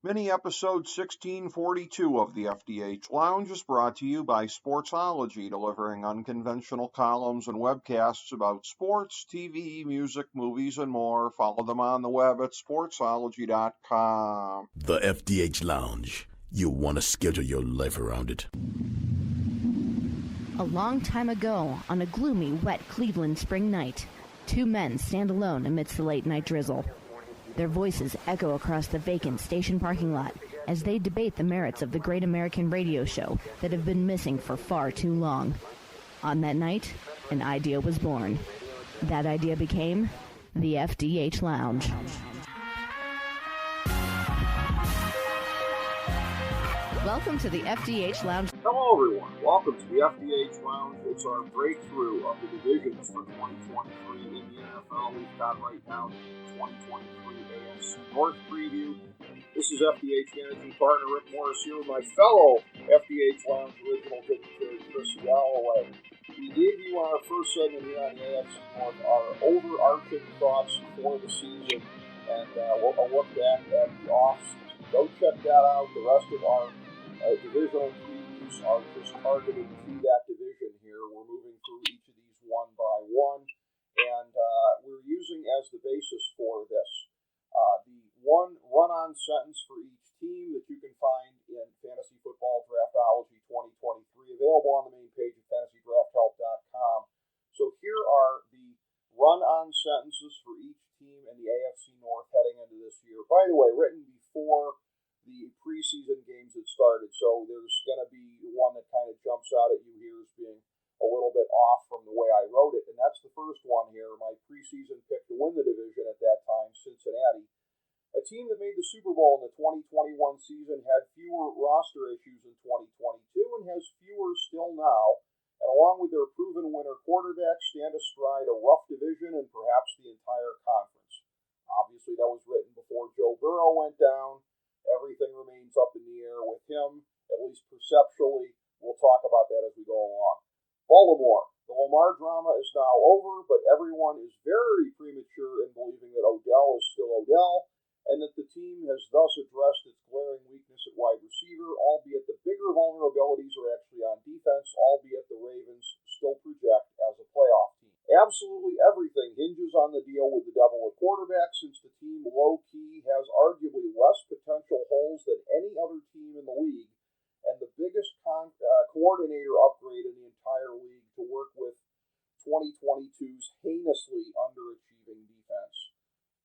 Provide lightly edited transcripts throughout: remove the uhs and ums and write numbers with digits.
Mini episode 1642 of the FDH Lounge is brought to you by Sportsology, delivering unconventional columns and webcasts about sports, TV, music, movies, and more. Follow them on the web at sportsology.com. The FDH Lounge. You want to schedule your life around it. A long time ago, on a gloomy, wet Cleveland spring night, two men stand alone amidst the late-night drizzle. Their voices echo across the vacant station parking lot as they debate the merits of the great American radio show that have been missing for far too long. On that night, an idea was born. That idea became the FDH Lounge. Welcome to the FDH Lounge. Hello, everyone. Welcome to the FDH Lounge. It's our breakthrough of the divisions for 2023 in the NFL. We've got right now the 2023 AFC North preview. This is FDH managing partner Rick Morris here with my fellow FDH Lounge original Dignitary Chris Galloway. We gave you on our first segment here on the AFC North our overarching thoughts for the season and a look back at the offseason. Go check that out. The rest of our divisional previews are just targeted to that division here. We're moving through each of these one by one, and we're using as the basis for this the one run-on sentence for each team that you can find in Fantasy Football Draftology 2023, available on the main page of fantasydrafthelp.com. So here are the run-on sentences for each team in the AFC North heading into this year. By the way, written before the preseason games that started, so there's going to be one that kind of jumps out at you here as being a little bit off from the way I wrote it, and that's the first one here. My preseason pick to win the division at that time, Cincinnati. A team that made the Super Bowl in the 2021 season had fewer roster issues in 2022 and has fewer still now, and along with their proven winner quarterbacks, stand astride a rough division and perhaps the entire conference. Obviously, that was written before Joe Burrow went down. Everything remains up in the air with him, at least perceptually. We'll talk about that as we go along. Baltimore. The Lamar drama is now over, but everyone is very premature in believing that Odell is still Odell, and that the team has thus addressed its glaring weakness at wide receiver, albeit the bigger vulnerabilities are actually on defense, albeit the Ravens still project as a playoff team. Absolutely everything hinges on the deal with the devil at quarterback, since the team low-key has arguably less potential holes than any other team in the league, and the biggest coordinator upgrade in the entire league to work with 2022's heinously underachieving defense.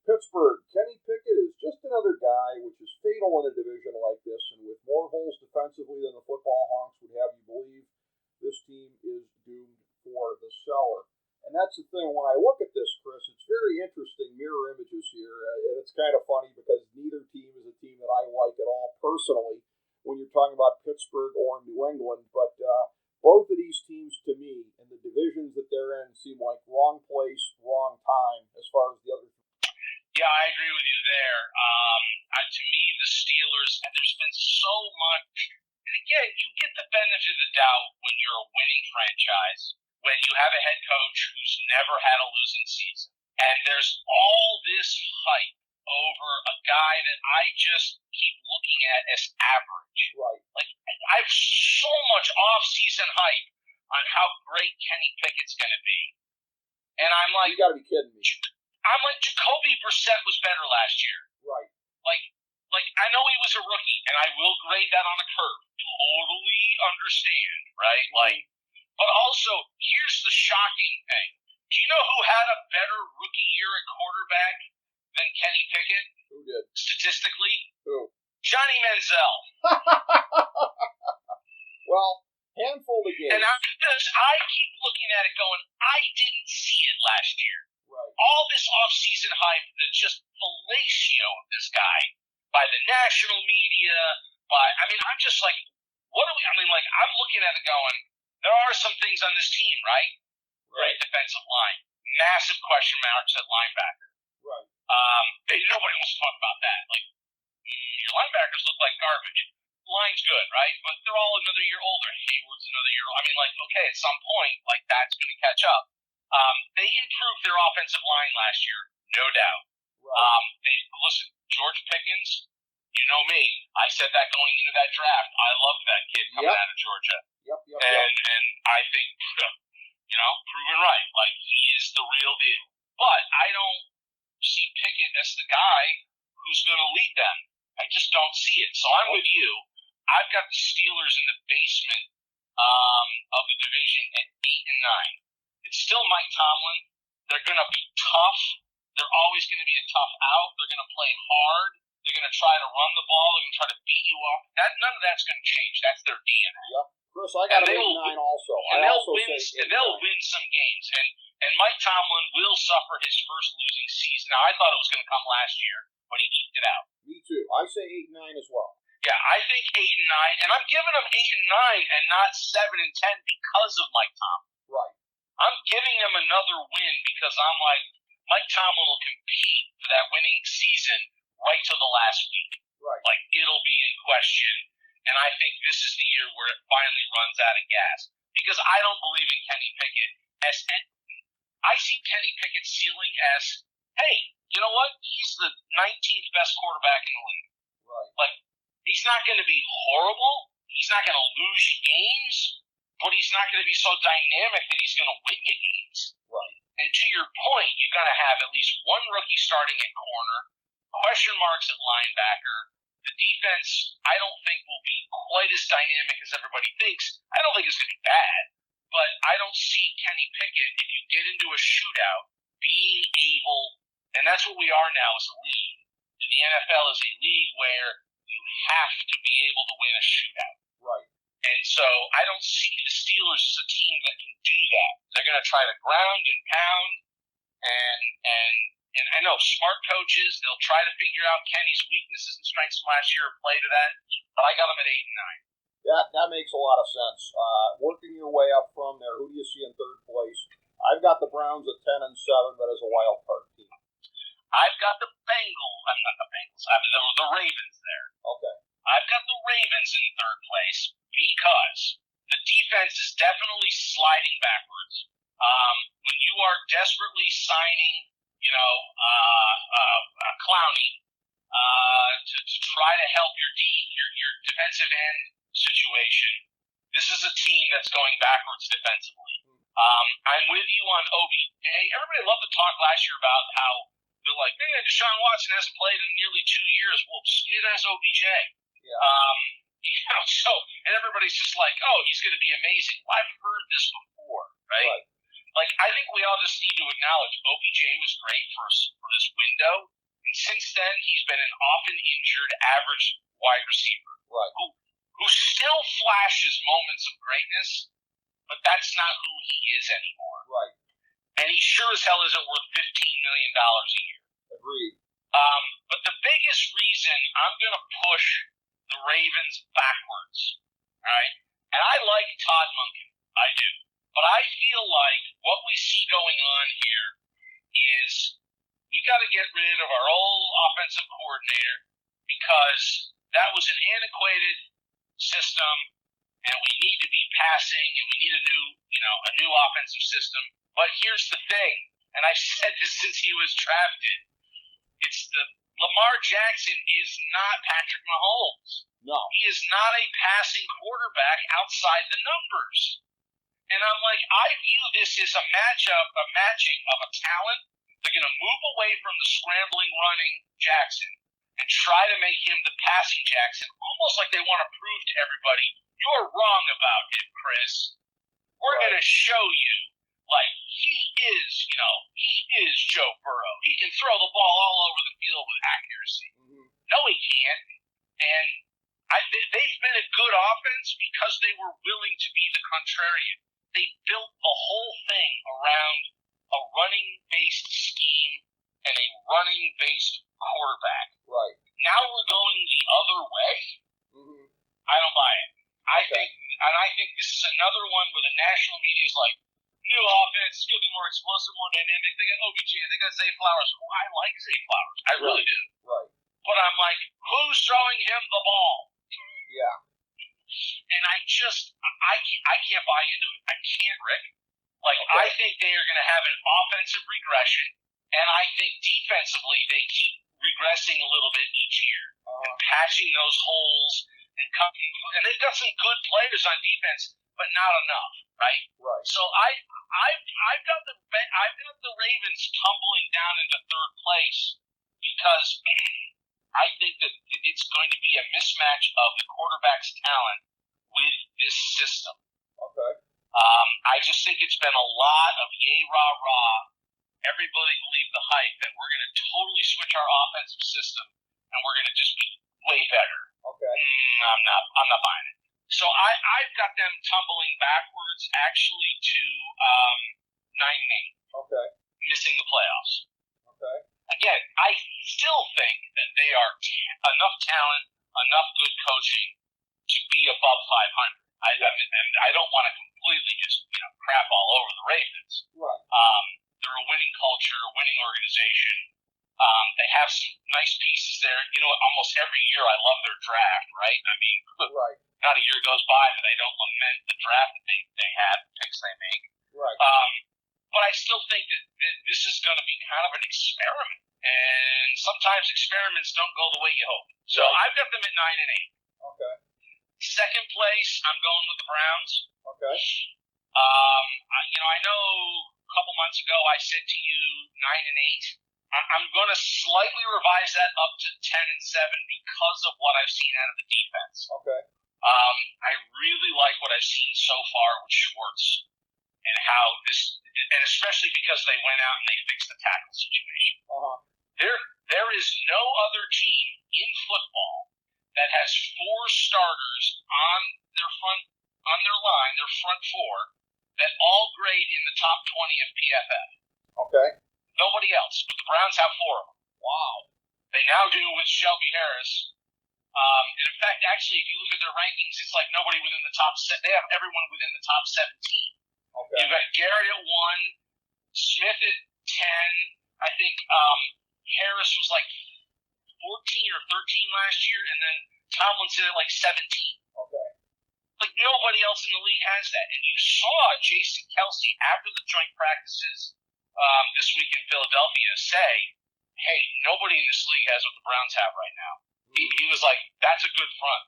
Pittsburgh. Kenny Pickett is just another guy, which is fatal in a division like this, and with more holes defensively than the football honks would have you believe, this team is doomed for the cellar. And that's the thing, when I look at this, Chris, it's very interesting mirror images here, and it's kind of funny because neither team is a team that I like at all personally when you're talking about Pittsburgh or New England, but both of these teams to me, in the divisions that they're in, seem like wrong place, wrong time as far as the other. Yeah, I agree with you there. To me, the Steelers, and there's been so much, and again, you get the benefit of the doubt when you're a winning franchise, when you have a head coach who's never had a losing season, and there's all this hype over a guy that I just keep looking at as average. Right. Like, I have so much off-season hype on how great Kenny Pickett's going to be. And I'm like, you got to be kidding me. I'm like, Jacoby Brissett was better last year. Right. Like I know he was a rookie, and I will grade that on a curve. Totally understand, right? Like, but also, here's the shocking thing. Do you know who had a better rookie year at quarterback than Kenny Pickett? Who did? Statistically? Who? Johnny Manziel. Well, handful of games. And I keep looking at it going, I didn't see it last year. Right. All this off-season hype, the just fellatio of this guy by the national media, I'm just like, I'm looking at it going, there are some things on this team, right? Great defensive line. Massive question marks at linebacker. Right. Nobody wants to talk about that. Like, your linebackers look like garbage. Line's good, right? But they're all another year older. Hayward's another year older. Okay, at some point, that's going to catch up. They improved their offensive line last year, no doubt. Right. Listen, George Pickens You know me. I said that going into that draft. I loved that kid coming out of Georgia. And I think, proven right. Like, he is the real deal. But I don't see Pickett as the guy who's going to lead them. I just don't see it. So I'm with you. I've got the Steelers in the basement of the division at 8-9. It's still Mike Tomlin. They're going to be tough. They're always going to be a tough out. They're going to play hard. They're going to try to run the ball. They're going to try to beat you up. None of that's going to change. That's their DNA. Yep. Chris, I got 8-9 also. And they'll win some games. And Mike Tomlin will suffer his first losing season. Now, I thought it was going to come last year, but he eked it out. Me too. I say 8-9 as well. Yeah, I think 8-9, and I'm giving them 8-9 and not 7-10 because of Mike Tomlin. Right. I'm giving them another win because I'm like, Mike Tomlin will compete for that winning season right to the last week. Right. Like, it'll be in question, and I think this is the year where it finally runs out of gas. Because I don't believe in Kenny Pickett I see Kenny Pickett's ceiling as, hey, you know what? He's the 19th best quarterback in the league. Right. Like, he's not going to be horrible. He's not going to lose you games, but he's not going to be so dynamic that he's going to win you games. Right. And to your point, you're going to have at least one rookie starting at corner, question marks at linebacker. The defense, I don't think, will be quite as dynamic as everybody thinks. I don't think it's going to be bad, but I don't see Kenny Pickett, if you get into a shootout, being able, and that's what we are now as a league. The NFL is a league where you have to be able to win a shootout. Right. And so I don't see the Steelers as a team that can do that. They're going to try to ground and pound, and I know smart coaches, they'll try to figure out Kenny's weaknesses and strengths from last year and play to that, but I got them at 8-9. That makes a lot of sense. Working your way up from there, who do you see in third place? I've got the Browns at 10-7, but as a wild card team. I've got the Bengals. I'm not the Bengals. I have the Ravens there. Okay. I've got the Ravens in third place because the defense is definitely sliding backwards. When you are desperately signing, Clowney to try to help your defensive end situation, this is a team that's going backwards defensively. I'm with you on OBJ. Everybody loved to talk last year about how they're like, man, Deshaun Watson hasn't played in nearly 2 years. Well, neither has OBJ. Yeah. And everybody's just like, oh, he's going to be amazing. Well, I've heard this before, right? Like, I think we all just need to acknowledge OBJ was great for this window, and since then he's been an often injured average wide receiver, right? Who still flashes moments of greatness, but that's not who he is anymore, right? And he sure as hell isn't worth $15 million a year. Agreed. But the biggest reason I'm going to push the Ravens backwards, all right? And I like Todd Monken, I do. But I feel like what we see going on here is we got to get rid of our old offensive coordinator because that was an antiquated system, and we need to be passing, and we need a new offensive system. But here's the thing, and I've said this since he was drafted, Lamar Jackson is not Patrick Mahomes. No. He is not a passing quarterback outside the numbers. And I'm like, I view this as a matching of a talent. They're going to move away from the scrambling, running Jackson and try to make him the passing Jackson, almost like they want to prove to everybody, you're wrong about him, Chris. We're going to show you, like, he is Joe Burrow. He can throw the ball all over the field with accuracy. Mm-hmm. No, he can't. And they've been a good offense because they were willing to be the contrarian. They built the whole thing around a running-based scheme and a running-based quarterback. Right. Now we're going the other way. Mm-hmm. I don't buy it. I think this is another one where the national media is like, new offense, it's going to be more explosive, more dynamic. They got OBJ, they got Zay Flowers. Oh, I like Zay Flowers. I really do. Right. But I'm like, who's throwing him the ball? Yeah. And I can't buy into it. I can't, Rick. Like, okay. I think they are going to have an offensive regression, and I think defensively they keep regressing a little bit each year and patching those holes and they've got some good players on defense, but not enough, right? Right. So I've got the Ravens tumbling down into third place because I think that it's going to be a mismatch of the quarterback's talent with this system. Okay. I just think it's been a lot of yay rah rah. Everybody believed the hype that we're going to totally switch our offensive system and we're going to just be way better. Okay. I'm not buying it. So I've got them tumbling backwards actually to 9-8. Okay. Missing the playoffs. Okay. Again, I still think that they are enough talent, enough good coaching to be above 500. And I don't want to completely just crap all over the Ravens. Right. They're a winning culture, a winning organization. They have some nice pieces there. Almost every year I love their draft, right? I mean, right. Not a year goes by that I don't lament the draft that they had, the picks they make. Right. But I still think that this is going to be kind of an experiment. And sometimes experiments don't go the way you hope. So right. I've got them at 9-8. Okay. Second place, I'm going with the Browns. Okay. I know a couple months ago I said to you 9-8. I'm going to slightly revise that up to 10-7 because of what I've seen out of the defense. Okay. I really like what I've seen so far with Schwartz and how and especially because they went out and they fixed the tackle situation. There is no other team in football that has 4 starters on their line, their front 4, that all grade in the top 20 of PFF. Okay. Nobody else. But the Browns have 4 of them. Wow. They now do with Shelby Harris. And in fact, actually, if you look at their rankings, it's like nobody within the top set. They have everyone within the top 17. Okay. You've got Garrett at 1, Smith at 10. I think Harris was like 14 or 13 last year, and then Tomlinson at like 17. Okay. Like nobody else in the league has that. And you saw Jason Kelsey after the joint practices this week in Philadelphia say, hey, nobody in this league has what the Browns have right now. He was like, that's a good front.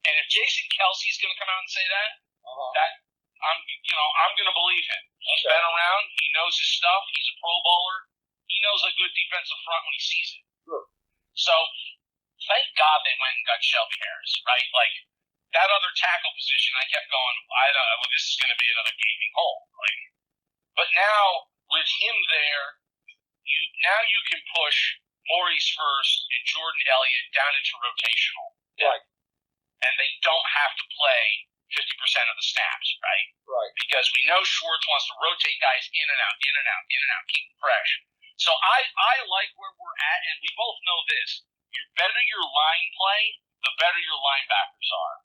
And if Jason Kelsey's going to come out and say that, I'm going to believe him. He's been around. He knows his stuff. He's a Pro Bowler. He knows a good defensive front when he sees it. Sure. So thank God they went and got Shelby Harris, right? Like that other tackle position, I kept going, this is going to be another gaping hole. But now with him there, you can push Maurice Hurst and Jordan Elliott down into rotational. Right. And they don't have to play 50% of the snaps, right? Right. Because we know Schwartz wants to rotate guys in and out, keep them fresh. So I like where we're at, and we both know this. The better your line play, the better your linebackers are.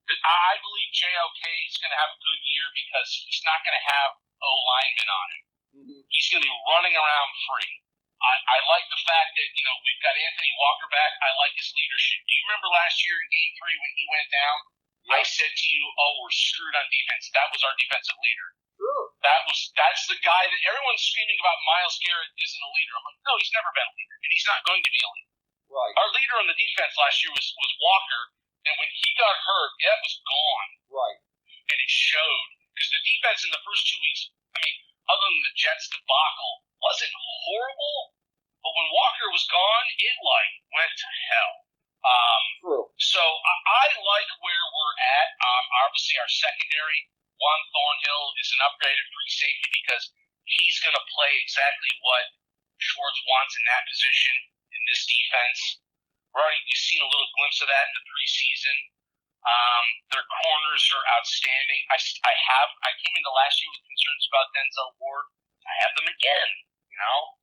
I believe JOK is going to have a good year because he's not going to have O-linemen on him. Mm-hmm. He's going to be running around free. I like the fact that, we've got Anthony Walker back. I like his leadership. Do you remember last year in Game 3 when he went down? Yep. I said to you, we're screwed on defense. That was our defensive leader. Sure. That's the guy that everyone's screaming about. Myles Garrett isn't a leader. I'm like, no, he's never been a leader, and he's not going to be a leader. Right. Our leader on the defense last year was Walker, and when he got hurt, that was gone. Right. And it showed. Because the defense in the first 2 weeks, other than the Jets debacle, wasn't horrible, but when Walker was gone, it went to hell. True. So I like where we're at. Obviously, our secondary, Juan Thornhill, is an upgraded free safety because he's going to play exactly what Schwartz wants in that position in this defense. We've seen a little glimpse of that in the preseason. Their corners are outstanding. I came into last year with concerns about Denzel Ward. I have them again.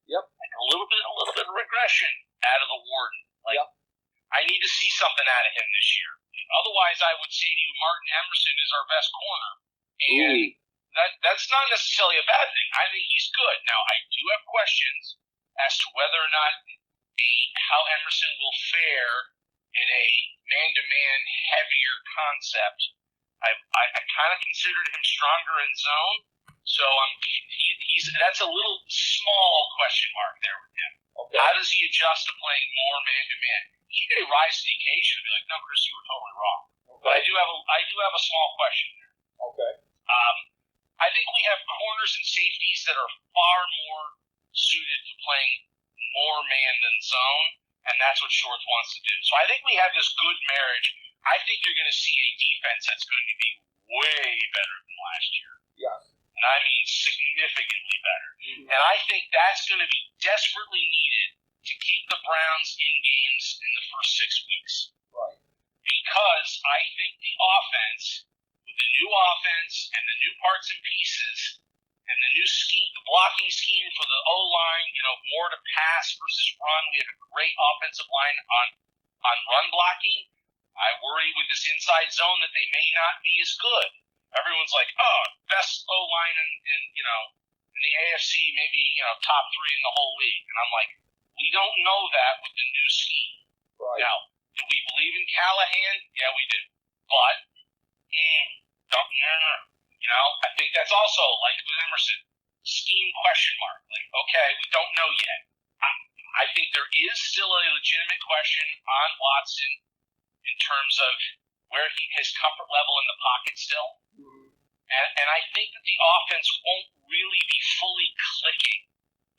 Yep. Like a little bit of regression out of the Warden. Yep. I need to see something out of him this year. Otherwise, I would say to you, Martin Emerson is our best corner, and that's not necessarily a bad thing. I think he's good. Now, I do have questions as to whether or not how Emerson will fare in a man-to-man heavier concept. I kind of considered him stronger in zone, so that's a little small question mark there with him. Okay. How does he adjust to playing more man-to-man? He may rise to the occasion and be like, no, Chris, you were totally wrong. Okay. But I do have a small question there. Okay. I think we have corners and safeties that are far more suited to playing more man than zone, and that's what Shorts wants to do. So I think we have this good marriage. I think you're going to see a defense that's going to be way better than last year. Yes. And I mean significantly better. Mm-hmm. And I think that's going to be desperately needed to keep the Browns in games in the first 6 weeks. Right. Because I think the offense, with the new offense and the new parts and pieces, and the new scheme, the blocking scheme for the O-line, more to pass versus run. We have a great offensive line on run blocking. I worry with this inside zone that they may not be as good. Everyone's like, oh, best O-line in the AFC, maybe, top 3 in the whole league. And I'm like, we don't know that with the new scheme. Right. Now, do we believe in Callahan? Yeah, we do. But, I think that's also, like with Emerson, scheme question mark. Like, okay, we don't know yet. I think there is still a legitimate question on Watson in terms of where his comfort level in the pocket still. Mm-hmm. And I think that the offense won't really be fully clicking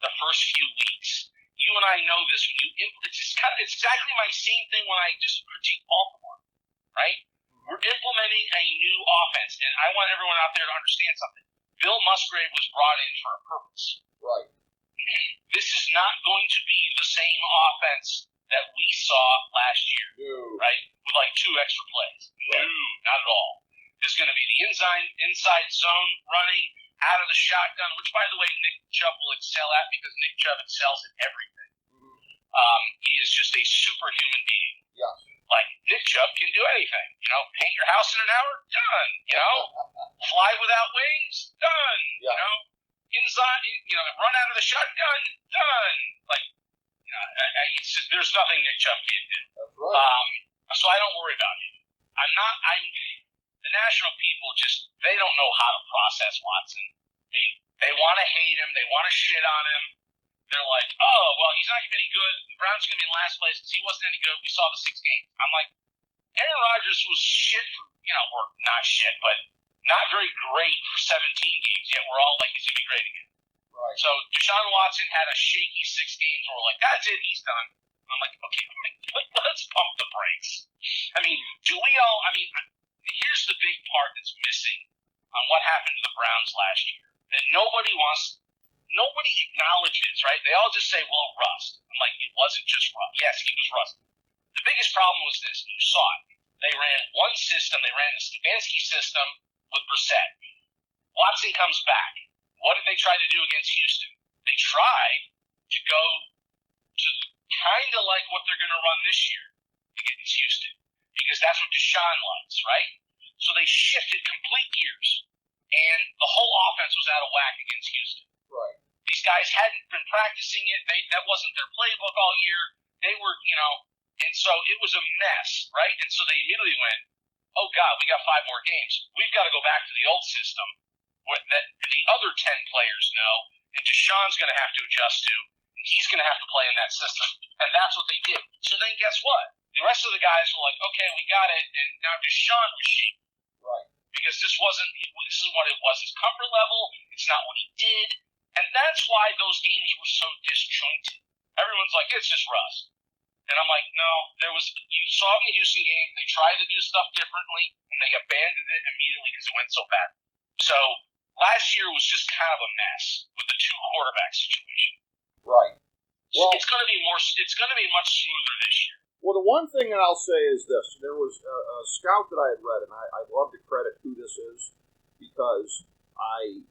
the first few weeks. You and I know this when it's exactly my same thing when I just critique Baltimore, right? We're implementing a new offense, and I want everyone out there to understand something. Bill Musgrave was brought in for a purpose. Right. This is not going to be the same offense that we saw last year, right? With like 2 extra plays. Right. No, not at all. There's going to be the inside zone running out of the shotgun, which, by the way, Nick Chubb will excel at because Nick Chubb excels at everything. Mm-hmm. He is just a superhuman being. Yes. Like, Nick Chubb can do anything. Paint your house in an hour? Done. Fly without wings? Done. Yeah. Inside, run out of the shotgun? Done. Like, there's nothing Nick Chubb can't do. That's right. So I don't worry about him. The national people they don't know how to process Watson. They want to hate him. They want to shit on him. They're like, oh, well, he's not going to be any good. The Browns are going to be in last place because he wasn't any good. We saw the 6 games. I'm like, Aaron Rodgers was shit for, or not shit, but not very great for 17 games, yet we're all like, he's going to be great again. Right. So Deshaun Watson had a shaky 6 games where we're like, that's it, he's done. I'm like, okay, let's pump the brakes. Here's the big part that's missing on what happened to the Browns last year that nobody acknowledges, right? They all just say, well, rust. I'm like, it wasn't just rust. Yes, he was rusty. The biggest problem was this, and you saw it. They ran one system. They ran the Stefanski system with Brissett. Watson comes back. What did they try to do against Houston? They tried to go to kind of like what they're going to run this year against Houston because that's what Deshaun likes, right? So they shifted complete gears, and the whole offense was out of whack against Houston. Right. These guys hadn't been practicing it. That wasn't their playbook all year. They were, and so it was a mess, right? And so they immediately went, oh, God, we got 5 more games. We've got to go back to the old system that the other 10 players know, and Deshaun's going to have to adjust to, and he's going to have to play in that system. And that's what they did. So then guess what? The rest of the guys were like, okay, we got it, and now Deshaun was shaky. Right. Because this is what it was, his comfort level. It's not what he did. And that's why those games were so disjointed. Everyone's like, it's just rust. And I'm like, no, you saw in the Houston game, they tried to do stuff differently, and they abandoned it immediately because it went so bad. So last year was just kind of a mess with the 2 quarterback situation. Right. Well, it's going to be much smoother this year. Well, the one thing that I'll say is this. There was a scout that I had read, and I'd love to credit who this is because I'd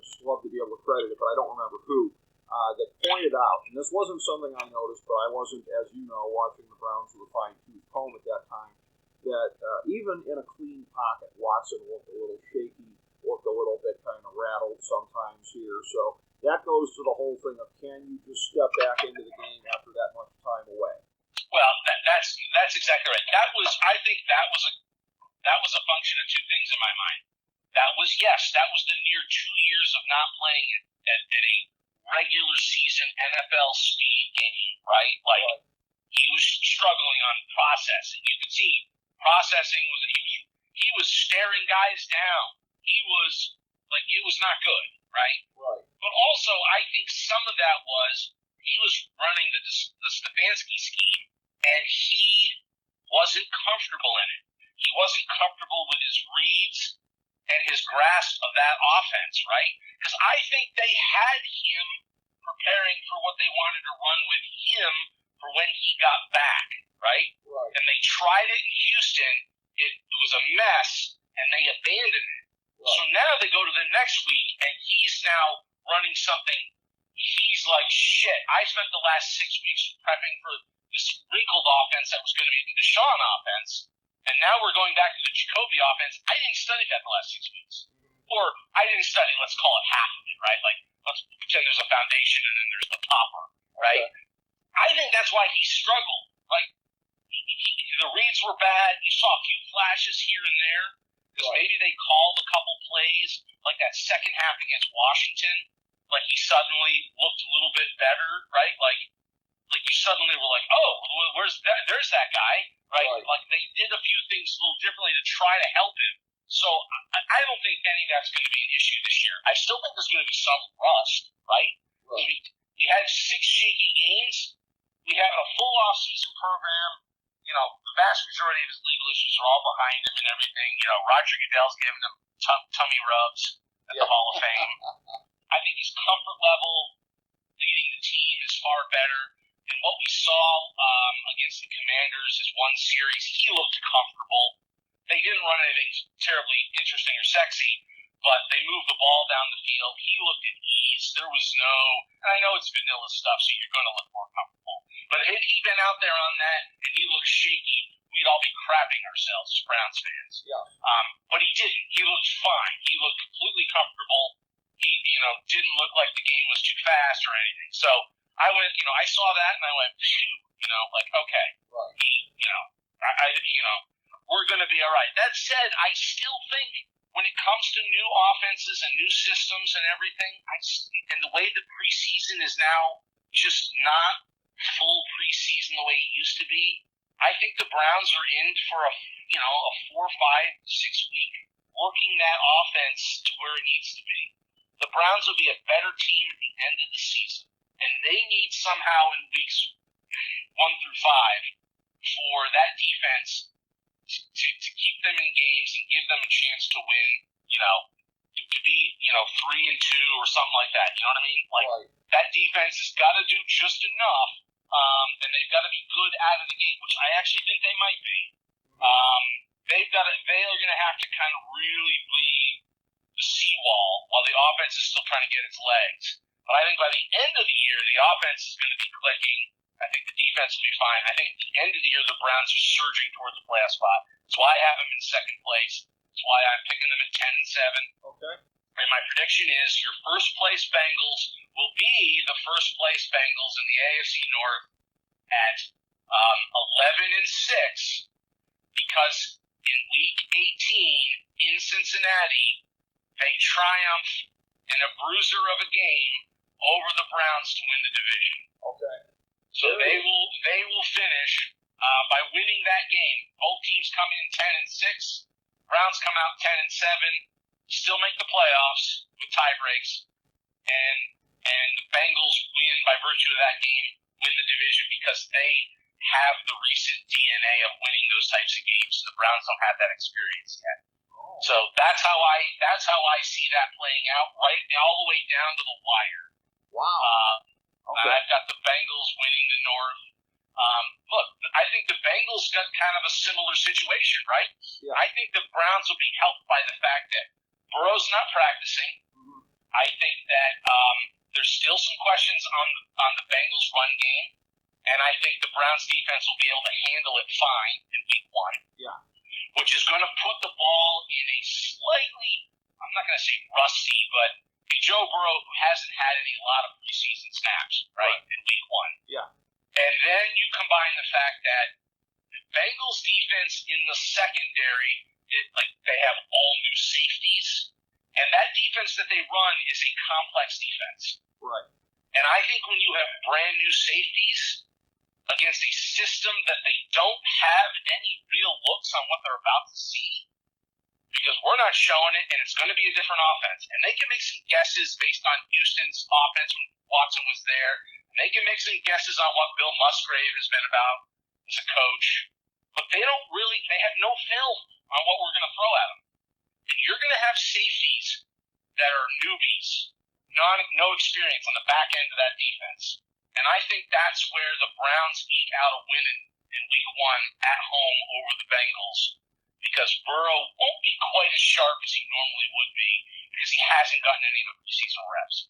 just love to be able to credit it, but I don't remember who, that pointed out, and this wasn't something I noticed, but I wasn't, as you know, watching the Browns with a fine-tooth comb at that time, that even in a clean pocket, Watson looked a little shaky, looked a little bit kind of rattled sometimes here. So that goes to the whole thing of can you just step back into the game after that much time away? Well, that's exactly right. I think that was a function of 2 things in my mind. That was the near 2 years of not playing at a regular season NFL speed game, right? Like, he was struggling on processing. You could see processing he was staring guys down. He was like, it was not good, right? Right. But also, I think some of that was he was running the Stefanski scheme, and he wasn't comfortable in it. He wasn't comfortable with his reads and his grasp of that offense, right? Because I think they had him preparing for what they wanted to run with him for when he got back, right? Right. And they tried it in Houston. It was a mess, and they abandoned it. Right. So now they go to the next week, and he's now running something. He's like, shit, I spent the last 6 weeks prepping for this wrinkled offense that was going to be the Deshaun offense, and now we're going back to the Jacoby offense. I didn't study that the last 6 weeks. Or I didn't study, let's call it half of it, right? Like, let's pretend there's a foundation and then there's the topper, right? Okay. I think that's why he struggled. Like, the reads were bad. You saw a few flashes here and there. Because maybe they called a couple plays, like that second half against Washington. Like, he suddenly looked a little bit better, right? Like you suddenly were like, oh, where's that? There's that guy, right? Like, they did a few things a little differently to try to help him. So I don't think any of that's going to be an issue this year. I still think there's going to be some rust, right? I mean, he had 6 shaky games. We had a full off-season program. You know, the vast majority of his legal issues are all behind him and everything. You know, Roger Goodell's giving him tummy rubs at the Hall of Fame. I think his comfort level leading the team is far better. And what we saw against the Commanders is one series, he looked comfortable. They didn't run anything terribly interesting or sexy, but they moved the ball down the field. He looked at ease. There was no, and I know it's vanilla stuff, so you're going to look more comfortable. But had he been out there on that and he looked shaky, we'd all be crapping ourselves as Browns fans. Yeah. But he didn't. He looked fine. He looked completely comfortable. He, didn't look like the game was too fast or anything. So I went, I saw that and I went, phew, like, okay. Right. We're going to be all right. That said, I still think when it comes to new offenses and new systems and everything, and the way the preseason is now just not full preseason the way it used to be, I think the Browns are in for a 4, 5, 6 week working that offense to where it needs to be. The Browns will be a better team at the end of the season, and they need somehow in weeks 1 through 5 for that defense to keep them in games and give them a chance to win, to be, 3-2 or something like that. You know what I mean? Like, that defense has got to do just enough, and they've got to be good out of the gate, which I actually think they might be. They are going to have to kind of really bleed the seawall while the offense is still trying to get its legs. But I think by the end of the year, the offense is going to be clicking. I think the defense will be fine. I think at the end of the year, the Browns are surging towards the playoff spot. That's why I have them in second place. That's why I'm picking them at 10-7. Okay. And my prediction is your first place Bengals will be the first place Bengals in the AFC North at 11-6, because in Week 18 in Cincinnati, they triumph in a bruiser of a game over the Browns to win the division. Okay. So they will finish by winning that game. Both teams come in 10-6. Browns come out 10-7, still make the playoffs with tie breaks, and the Bengals win by virtue of that game, win the division because they have the recent DNA of winning those types of games. The Browns don't have that experience yet. So that's how I see that playing out, right all the way down to the wire. Wow. Okay. I've got the Bengals winning the North. Look, I think the Bengals got kind of a similar situation, right? Yeah. I think the Browns will be helped by the fact that Burrow's not practicing. Mm-hmm. I think that there's still some questions on the Bengals' run game, and I think the Browns' defense will be able to handle it fine in Week 1. Yeah. Which is going to put the ball in a slightly, I'm not going to say rusty, but a Joe Burrow who hasn't had a lot of preseason snaps, right, in Week 1. Yeah. And then you combine the fact that the Bengals defense in the secondary, they have all new safeties, and that defense that they run is a complex defense. Right. And I think when you have brand new safeties against a system that they don't have any real looks on what they're about to see, because we're not showing it, and it's going to be a different offense. And they can make some guesses based on Houston's offense when Watson was there. And they can make some guesses on what Bill Musgrave has been about as a coach. But they have no film on what we're going to throw at them. And you're going to have safeties that are newbies, no experience on the back end of that defense. And I think that's where the Browns eke out a win in week 1 at home over the Bengals, because Burrow won't be quite as sharp as he normally would be because he hasn't gotten any of the preseason reps.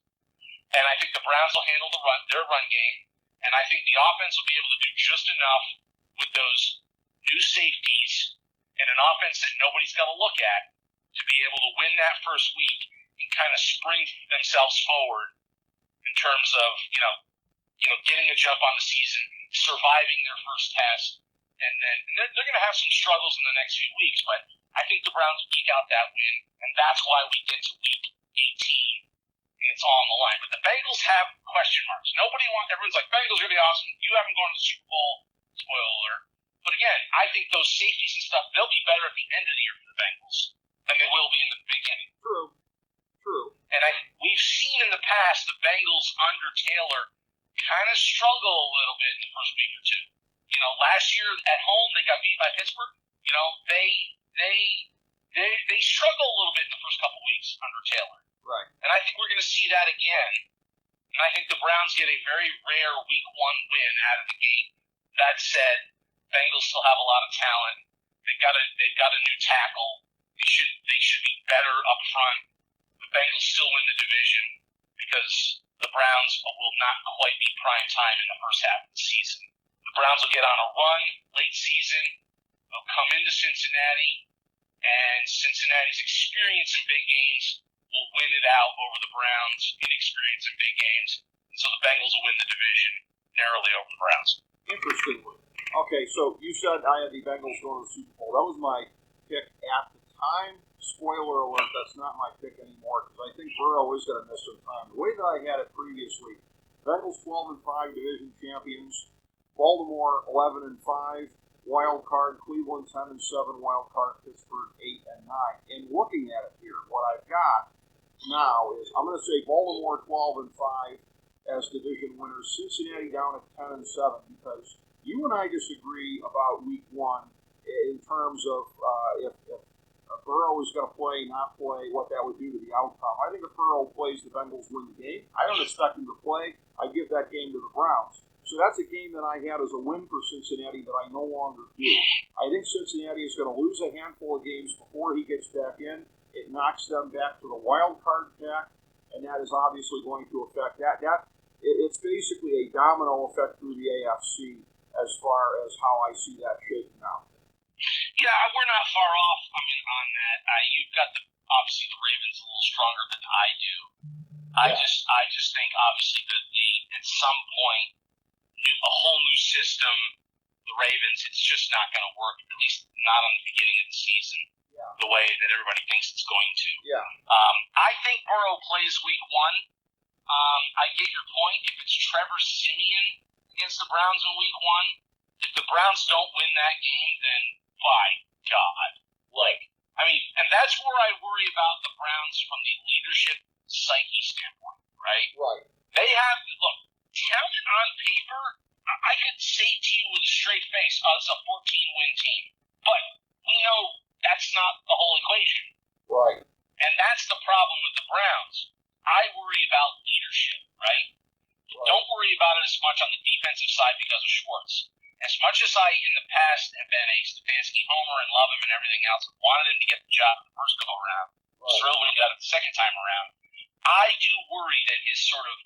And I think the Browns will handle their run game, and I think the offense will be able to do just enough with those new safeties and an offense that nobody's got to look at to be able to win that first week and kind of spring themselves forward in terms of, getting a jump on the season, surviving their first test, and then they're going to have some struggles in the next few weeks, but I think the Browns eke out that win, and that's why we get to week 18, and it's all on the line. But the Bengals have question marks. Everyone's like, Bengals are going to be awesome. You haven't gone to the Super Bowl, spoiler alert. But again, I think those safeties and stuff, they'll be better at the end of the year for the Bengals than they will be in the beginning. True. And we've seen in the past the Bengals under Taylor kind of struggle a little bit in the first week or two. Last year at home they got beat by Pittsburgh. They struggle a little bit in the first couple weeks under Taylor. Right. And I think we're going to see that again. And I think the Browns get a very rare week 1 win out of the gate. That said, Bengals still have a lot of talent. They've got a new tackle. They should be better up front. The Bengals still win the division because the Browns will not quite be prime time in the first half of the season. The Browns will get on a run late season. They'll come into Cincinnati, and Cincinnati's experience in big games will win it out over the Browns' inexperience in big games. And so the Bengals will win the division narrowly over the Browns. Interestingly. Okay, so you said I had the Bengals going to the Super Bowl. That was my pick at the time. Spoiler alert, that's not my pick anymore because I think Burrow is going to miss some time. The way that I had it previously, Bengals 12-5 division champions, Baltimore 11-5, wild card, Cleveland 10-7, wild card, Pittsburgh 8-9. And looking at it here, what I've got now is I'm going to say Baltimore 12-5 as division winners, Cincinnati down at 10-7 because you and I disagree about week 1 in terms of if Burrow is going to play, not play, what that would do to the outcome. I think if Burrow plays, the Bengals win the game. I don't expect him to play. I give that game to the Browns. So that's a game that I had as a win for Cincinnati that I no longer do. I think Cincinnati is going to lose a handful of games before he gets back in. It knocks them back to the wild card pack, and that is obviously going to affect that. It's basically a domino effect through the AFC as far as how I see that shaking out. Yeah, we're not far off. On that. You've got obviously the Ravens a little stronger than I do. Yeah. I just think obviously that at some point a whole new system, the Ravens, it's just not going to work. At least not on the beginning of the season, the way that everybody thinks it's going to. Yeah. I think Burrow plays week 1. I get your point. If it's Trevor Siemian against the Browns in week 1, if the Browns don't win that game, then by God. And that's where I worry about the Browns from the leadership psyche standpoint, right? Right. They have, talent on paper, I could say to you with a straight face, it's a 14-win team. But we know that's not the whole equation. Right. And that's the problem with the Browns. I worry about leadership, right? Don't worry about it as much on the defensive side because of Schwartz. As much as I, in the past, have been a Stefanski homer and love him and everything else, wanted him to get the job the first go around, thrilled when he got it the second time around, I do worry that his sort of,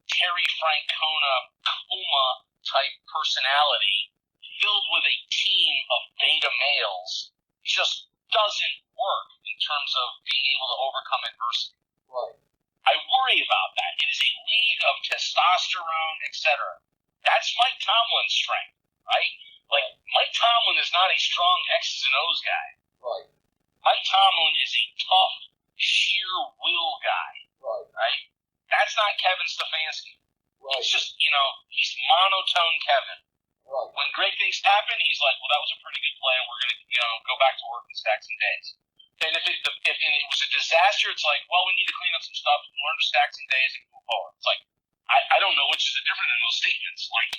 Terry Francona, coma type personality, filled with a team of beta males, just doesn't work in terms of being able to overcome adversity. Right. I worry about that. It is a league of testosterone, etc. That's Mike Tomlin's strength, right? Mike Tomlin is not a strong X's and O's guy. Right. Mike Tomlin is a tough, sheer will guy. Right. Right? That's not Kevin Stefanski. Right. It's just, he's monotone Kevin. Right. When great things happen, he's like, well, that was a pretty good play, and we're going to, go back to work and stack some days. And if it was a disaster, it's like, well, we need to clean up some stuff, and learn to stack some days and move forward. It's like, I don't know which is different in those statements. Like,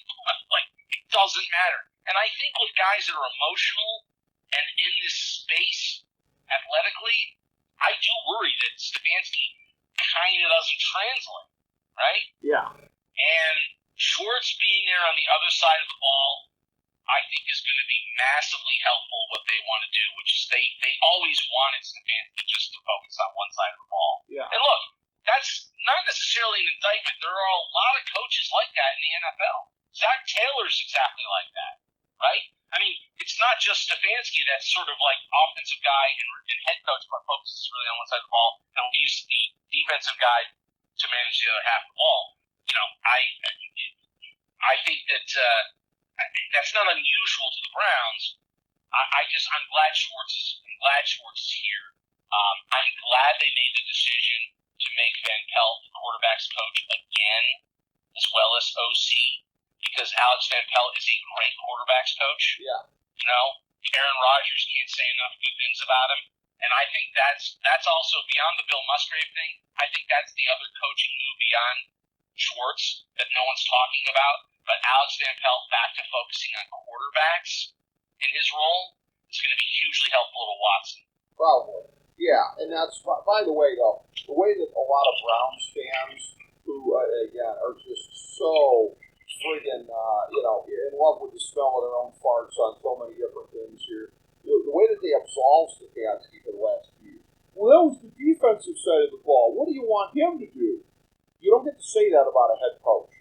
it doesn't matter. And I think with guys that are emotional and in this space athletically, I do worry that Stefanski kind of doesn't translate, right? Yeah. And Schwartz being there on the other side of the ball, I think is going to be massively helpful what they want to do, which is they always wanted Stefanski just to focus on one side of the ball. Yeah. And look, that's not necessarily an indictment. There are a lot of coaches like that in the NFL. Zach Taylor's exactly like that, right? I mean, it's not just Stefanski that's sort of like offensive guy and head coach, but focuses really on one side of the ball, and leaves the defensive guy to manage the other half of the ball. I think that that's not unusual to the Browns. I'm glad Schwartz is here. I'm glad they made the decision to make Van Pelt the quarterback's coach again, as well as OC, because Alex Van Pelt is a great quarterback's coach. Yeah. Aaron Rodgers can't say enough good things about him. And I think that's also beyond the Bill Musgrave thing. I think that's the other coaching move beyond Schwartz that no one's talking about. But Alex Van Pelt back to focusing on quarterbacks in his role is going to be hugely helpful to Watson. Probably. Yeah, and that's, by the way, though, the way that a lot of Browns fans who, again, are just so friggin', in love with the smell of their own farts on so many different things here, the way that they absolve Stefanski for the last few years. Well, that was the defensive side of the ball. What do you want him to do? You don't get to say that about a head coach.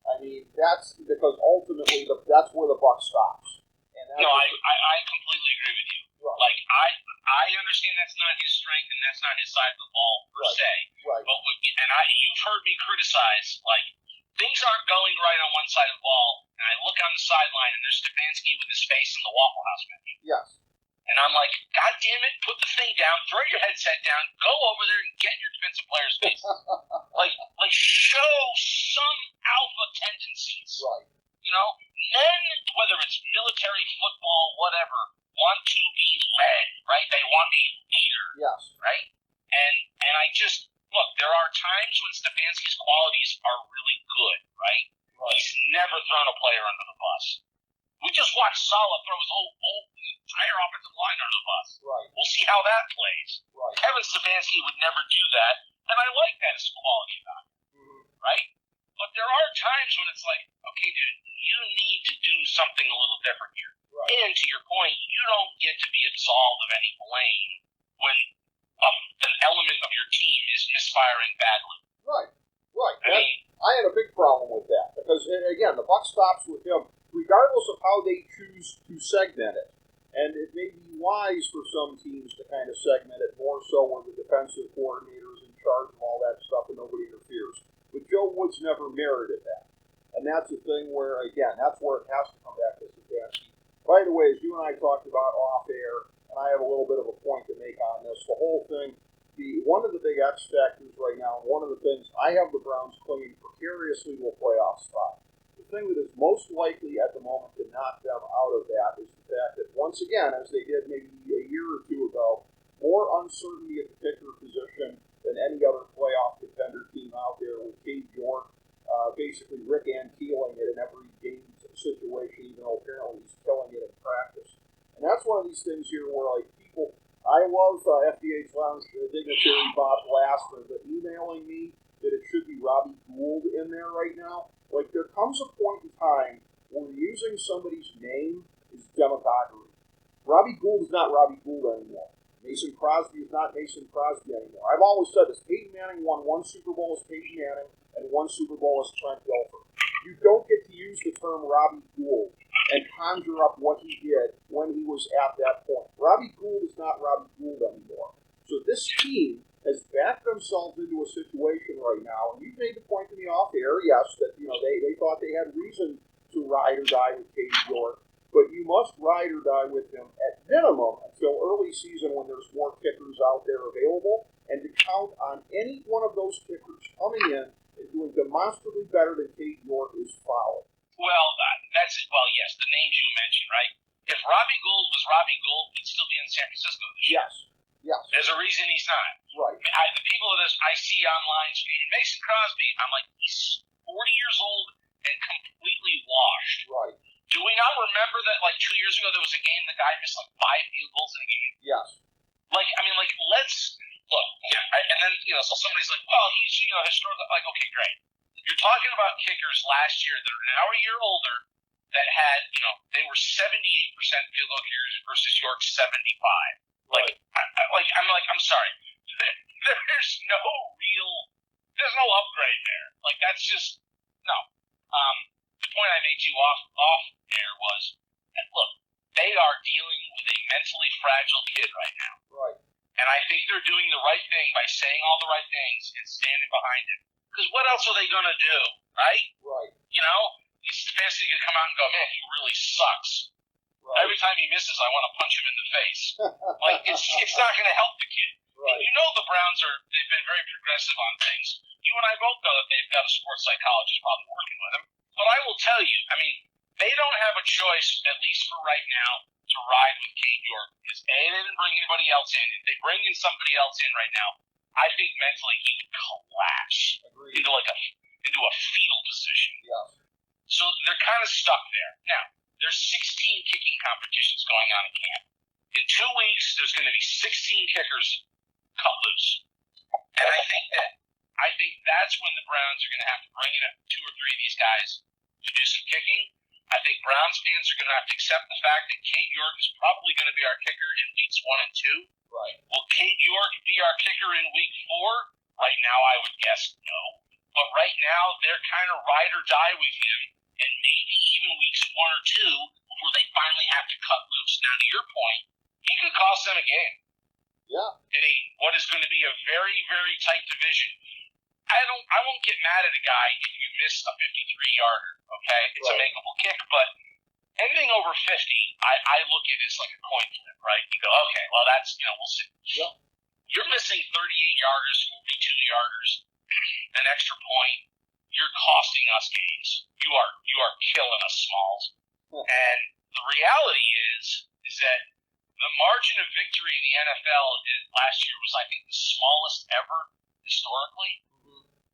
I mean, that's because ultimately that's where the buck stops. And that's I completely agree with you. Right. Like, I understand that's not his strength and that's not his side of the ball per se. Right. But you've heard me criticize, like, things aren't going right on one side of the ball, and I look on the sideline and there's Stefanski with his face in the Waffle House menu. Yes. And I'm like, God damn it, put the thing down, throw your headset down, go over there and get in your defensive players' faces. like show some alpha tendencies. Right. Men, whether it's military, football, whatever, want to be led, right? They want a leader. Yes. Right? And I just, look, there are times when Stefanski's qualities are really good, right? He's never thrown a player under the bus. We just watched Saleh throw his whole entire offensive line under the bus. Right. We'll see how that plays. Right. Kevin Stefanski would never do that, and I like that as a quality about him. Mm-hmm. Right? But there are times when it's like, okay, dude, you need to do something a little different here. Right. And to your point, you don't get to be absolved of any blame when an element of your team is misfiring badly. Right. I had a big problem with that because, again, the buck stops with him, regardless of how they choose to segment it. And it may be wise for some teams to kind of segment it more so where the defensive coordinator is in charge of all that stuff and nobody interferes. But Joe Woods never merited that. And that's the thing where, again, that's where it has to come back to Stefanski. By the way, as you and I talked about off air, and I have a little bit of a point to make on this, the whole thing, one of the big X factors right now, and one of the things, I have the Browns clinging precariously to a playoff spot. The thing that is most likely at the moment to knock them out of that is the fact that, once again, as they did maybe a year or two ago, more uncertainty at the kicker position than any other playoff contender team out there with Cade York, basically Rick Ankeeling it in every game situation, even though apparently he's killing it in practice. And that's one of these things here where, like, people, I love FDH Lounge, Dignitary Bob Glassman, but emailing me that it should be Robbie Gould in there right now. Like, there comes a point in time where using somebody's name is demagoguery. Robbie Gould is not Robbie Gould anymore. Mason Crosby is not Mason Crosby anymore. I've always said this. Peyton Manning won one Super Bowl as Peyton Manning and one Super Bowl as Trent Dilfer. You don't get to use the term Robbie Gould and conjure up what he did when he was at that point. Robbie Gould is not Robbie Gould anymore. So this team has backed themselves into a situation right now, and you've made the point to me off air, yes, that they thought they had reason to ride or die with Cade York, but you must ride or die with him at minimum until early season when there's more kickers out there available, and to count on any one of those kickers coming in and doing demonstrably better than Cade York is foul. Well, yes, the names you mentioned, right? If Robbie Gould was Robbie Gould, he'd still be in San Francisco this year. Yes. There's a reason he's not. Right. The people that I see online screaming, Mason Crosby, I'm like, he's 40 years old and completely washed. Right. Do we not remember that, like, 2 years ago, there was a game the guy missed, like, 5 field goals in a game? Yes. Let's look. Yeah, and then, so somebody's like, well, he's, historical. Like, okay, great. You're talking about kickers last year that are now a year older that had, they were 78% field goal kickers versus York's 75. I'm sorry. There's no upgrade there. Like, that's just, no. The point I made to you off air was that, look, they are dealing with a mentally fragile kid right now. Right. And I think they're doing the right thing by saying all the right things and standing behind him. Because what else are they going to do, right? Right. Stefanski could come out and go, man, he really sucks. Right. Every time he misses, I want to punch him in the face. Like, it's not going to help the kid. Right. And the Browns they've been very progressive on things. You and I both know that they've got a sports psychologist probably working with them. But I will tell you, they don't have a choice, at least for right now, to ride with Cade York. Because they didn't bring anybody else in. If they bring in somebody else in right now, I think mentally he would collapse into a fetal position. Yeah. So they're kind of stuck there. Now, there's 16 kicking competitions going on in camp. In 2 weeks, there's going to be 16 kickers cut loose. And I think that's when the Browns are going to have to bring in 2 or 3 of these guys to do some kicking. I think Browns fans are going to have to accept the fact that Cade York is probably going to be our kicker in weeks 1 and 2. Right. Will Cade York be our kicker in week 4? Right now, I would guess no. But right now, they're kind of ride or die with him, and maybe even weeks 1 or 2 before they finally have to cut loose. Now, to your point, he could cost them a game. Yeah. In what is going to be a very, very tight division. I won't get mad at a guy if you miss a 53-yarder, okay? It's a makeable kick, but anything over 50, I look at it as like a coin flip, right? You go, okay, well, that's, we'll see. Yeah. You're missing 38-yarders, 42-yarders, an extra point. You're costing us games. You are killing us, Smalls. And the reality is that the margin of victory in the NFL last year was, I think, the smallest ever historically.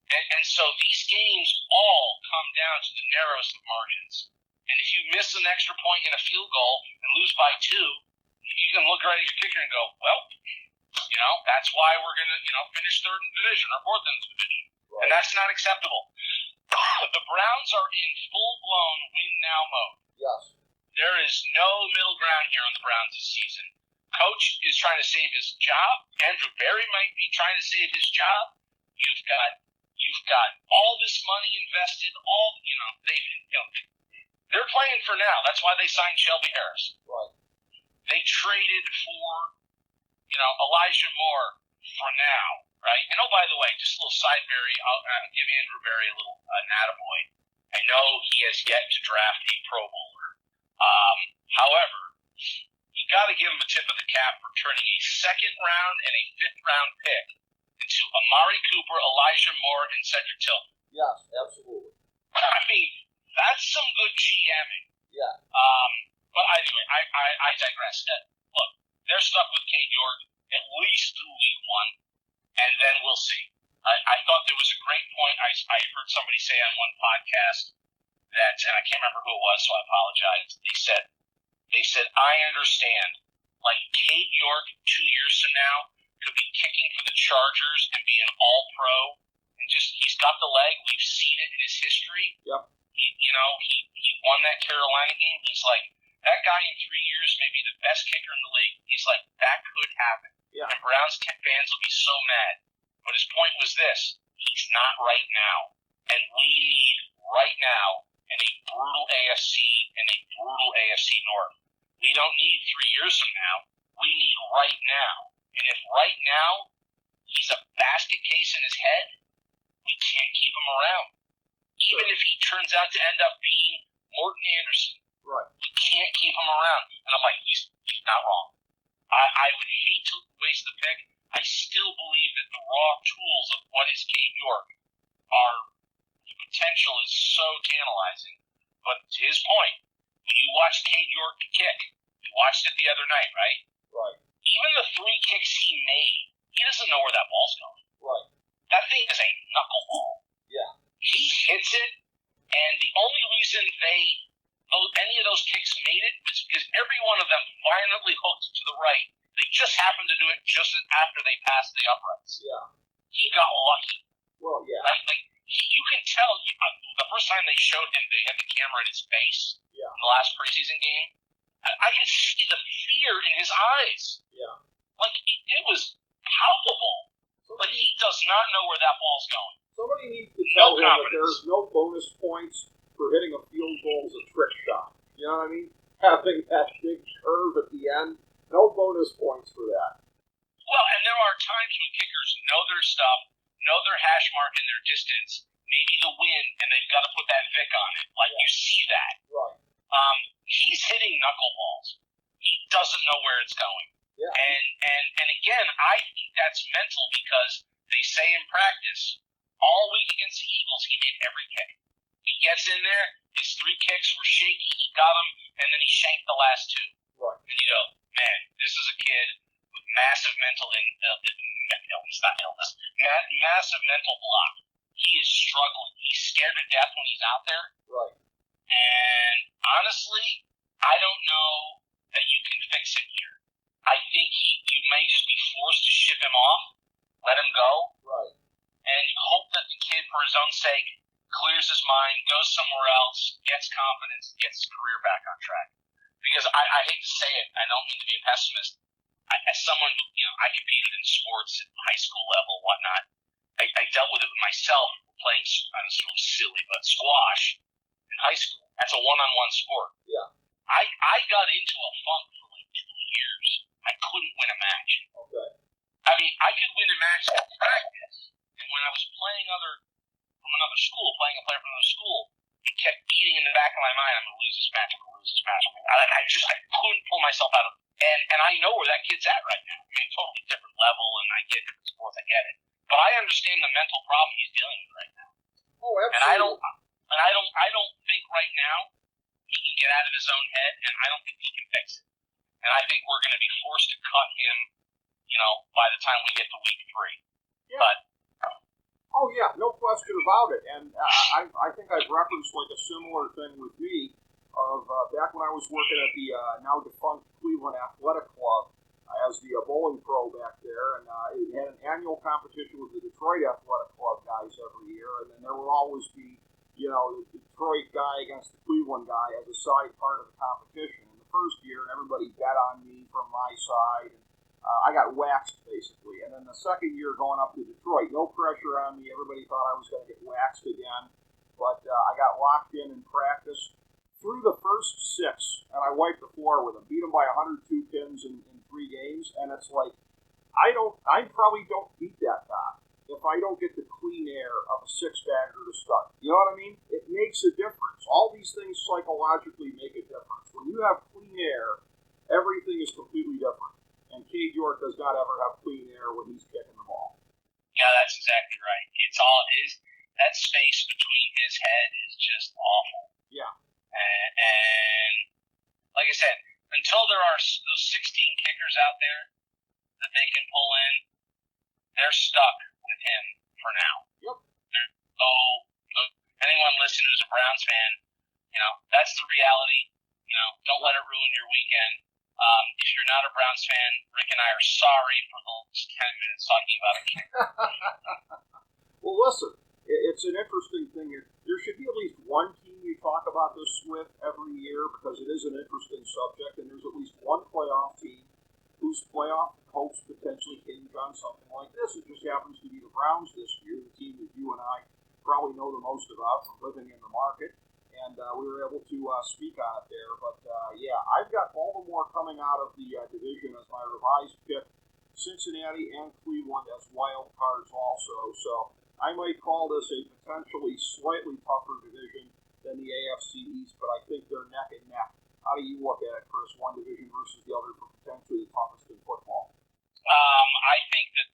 And so these games all come down to the narrowest of margins. And if you miss an extra point in a field goal and lose by 2, you can look right at your kicker and go, well, that's why we're going to, finish 3rd in the division or 4th in the division. Right. And that's not acceptable. The Browns are in full-blown win-now mode. Yes. There is no middle ground here on the Browns this season. Coach is trying to save his job. Andrew Berry might be trying to save his job. You've got all this money invested. They're playing for now. That's why they signed Shelby Harris. Right. They traded for, Elijah Moore for now, right? And by the way, just a little side Berry. I'll give Andrew Berry a little attaboy. I know he has yet to draft a Pro Bowler. However, you got to give him a tip of the cap for turning a 2nd round and a 5th round pick into Amari Cooper, Elijah Moore, and Cedric Tillman. Yes, absolutely. That's some good GMing. Yeah. But anyway, I digress. Look, they're stuck with Cade York at least through week 1, and then we'll see. I thought there was a great point. I heard somebody say on one podcast that, and I can't remember who it was, so I apologize. They said, I understand. Like, Cade York 2 years from now could be kicking for the Chargers and be an all-pro. And he's got the leg. We've seen it in his history. Yep. He won that Carolina game. He's like, that guy in 3 years may be the best kicker in the league. He's like, that could happen. Yeah. And Browns fans will be so mad. But his point was this: he's not right now. And we need right now in a brutal AFC and a brutal AFC North. We don't need 3 years from now. We need right now. And if right now he's a basket case in his head, we can't keep him around. Even if he turns out to end up being Morton Anderson, right? We can't keep him around. And I'm like, he's not wrong. I would hate to waste the pick, I still believe that the raw tools of what is Cade York are, the potential is so tantalizing. But to his point, when you watch Cade York kick, we watched it the other night, right? Right. Even the 3 kicks he made, he doesn't know where that ball's going. Right. That thing is a knuckleball. Yeah. He hits it, and the only reason any of those kicks made it was because every one of them violently hooked to the right. They just happened to do it just after they passed the uprights. Yeah. He got lucky. Well, yeah. You can tell, the first time they showed him, they had the camera in his face in the last preseason game. I could see the fear in his eyes. Yeah. It was palpable. He does not know where that ball's going. Somebody needs to tell him that there's no bonus points for hitting a field goal as a trick shot. You know what I mean? Having that big curve at the end, no bonus points for that. Well, and there are times when kickers know their stuff, know their hash mark in their distance, maybe the wind, and they've got to put that Vic on it. You see that. Right. He's hitting knuckleballs. He doesn't know where it's going. Yeah. And again, I think that's mental because they say in practice, all week against the Eagles, he made every kick. He gets in there, his 3 kicks were shaky, he got them, and then he shanked the last 2. Right. And you go, man, this is a kid with massive mental massive mental block. He is struggling. He's scared to death when he's out there. Right. And honestly, I don't know that you can fix it here. I think you may just be forced to ship him off, let him go, right, and hope that the kid, for his own sake, clears his mind, goes somewhere else, gets confidence, gets his career back on track. Because I hate to say it, I don't mean to be a pessimist. As someone who, I competed in sports at high school level, whatnot, I dealt with it myself playing, this is really silly, but squash in high school. That's a one-on-one sport. Yeah. I got into a funk for 2 years. I couldn't win a match. Okay. I mean, I could win a match in practice, and when I was playing a player from another school, it kept beating in the back of my mind, I'm going to lose this match. I couldn't pull myself out of it. And I know where that kid's at right now. I mean, totally different level, and I get different sports, I get it. But I understand the mental problem he's dealing with right now. Oh, absolutely. And I don't think right now he can get out of his own head, and I don't think he can fix it. And I think we're going to be forced to cut him, by the time we get to week 3. Yeah. Oh, yeah, no question about it. And I think I've referenced a similar thing with me of back when I was working at the now defunct Cleveland Athletic Club as the bowling pro back there, and it had an annual competition with the Detroit Athletic Club guys every year, and then there would always be, the Detroit guy against the Cleveland guy as a side part of the competition. In the first year, and everybody bet on me from my side, and I got waxed, basically. And then the second year going up to Detroit, no pressure on me. Everybody thought I was going to get waxed again. But I got locked in practice. Through the first 6, and I wiped the floor with them. Beat them by 102 pins in 3 games. And it's I probably don't beat that guy if I don't get the clean air of a 6-bagger to start. You know what I mean? It makes a difference. All these things psychologically make a difference. When you have clean air, everything is completely different. And Cade York does not ever have clean air when he's kicking the ball. Yeah, that's exactly right. That space between his head is just awful. Yeah. And like I said, until there are those 16 kickers out there that they can pull in, they're stuck with him for now. Yep. Anyone listening who's a Browns fan, that's the reality. Don't let it ruin your weekend. If you're not a Browns fan, Rick and I are sorry for the last 10 minutes talking about it. Well, listen, it's an interesting thing here. There should be at least one team you talk about this with every year because it is an interesting subject, and there's at least one playoff team whose playoff hopes potentially hinge on something like this. It just happens to be the Browns this year, the team that you and I probably know the most about from living in the market. And we were able to speak on it there. But, I've got Baltimore coming out of the division as my revised pick, Cincinnati and Cleveland as wild cards also. So I might call this a potentially slightly tougher division than the AFC East, but I think they're neck and neck. How do you look at it, Chris, one division versus the other for potentially the toughest in football? I think that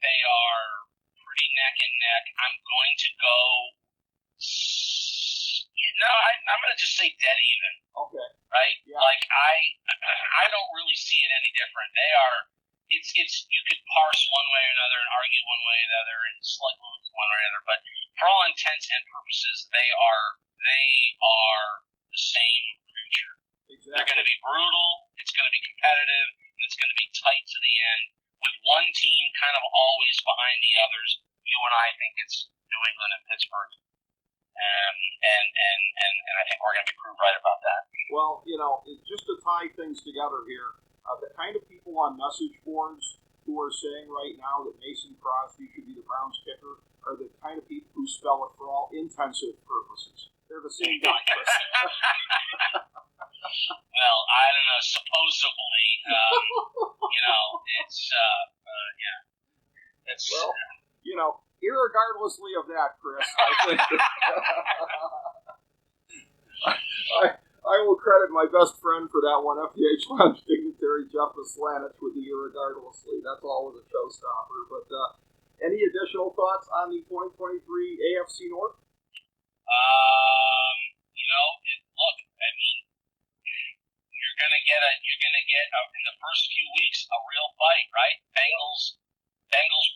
say dead even. Okay. Right? Yeah. Like I don't really see it any different. They are. It's you could parse one way or another and argue one way or the other and slightly one way or another, but for all intents and purposes, they are the same creature. Exactly. They're going to be brutal. It's going to be competitive, and it's going to be tight to the end. With one team kind of always behind the others, you and I think it's New England and Pittsburgh, and I think we're going to be proved right about that. Well, just to tie things together here, the kind of people on message boards who are saying right now that Mason Crosby should be the Browns kicker are the kind of people who spell it for all intensive purposes. They're the same guy, Chris. Well, I don't know. Supposedly, it's yeah. It's irregardlessly of that, Chris, I think I will credit my best friend for that one, FDH Lounge Dignitary Jeff Slanich with the irregardlessly. That's always a showstopper. But any additional thoughts on the 2023 AFC North? Look, I mean, you're gonna get in the first few weeks a real fight, right? Bengals,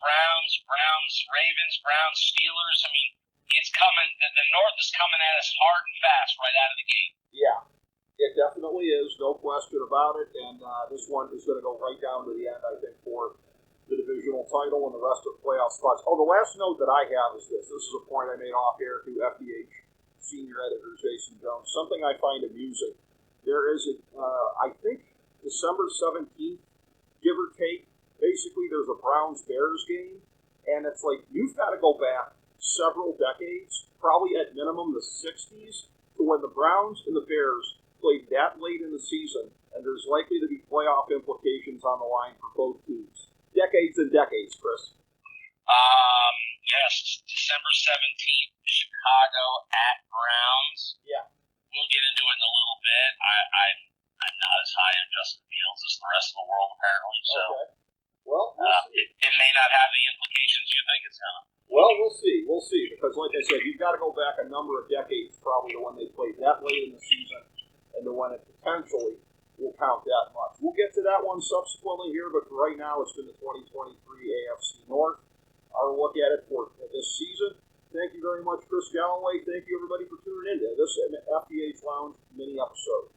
Browns, Ravens, Browns, Steelers. I mean, it's coming. The North is coming at us hard and fast right out of the gate. Yeah, it definitely is, no question about it. And this one is going to go right down to the end, I think, for the divisional title and the rest of the playoff spots. Oh, the last note that I have is this. This is a point I made off air to FDH senior editor Jason Jones. Something I find amusing. There is, I think, December 17th, give or take, basically there's a Browns-Bears game, and it's like you've got to go back several decades, probably at minimum the 60s, to when the Browns and the Bears played that late in the season, and there's likely to be playoff implications on the line for both teams. Decades and decades, Chris. Yes, December 17th, Chicago at Browns. Yeah. We'll get into it in a little bit. I'm not as high on Justin Fields as the rest of the world, apparently, so okay. Well, it may not have the implications you think it's going to. Well, we'll see. We'll see. Because, like I said, you've got to go back a number of decades probably to when they played that late in the season and to when it potentially will count that much. We'll get to that one subsequently here, but for right now, it's been the 2023 AFC North. Our look at it for this season. Thank you very much, Chris Galloway. Thank you, everybody, for tuning in to this FDH Lounge mini episode.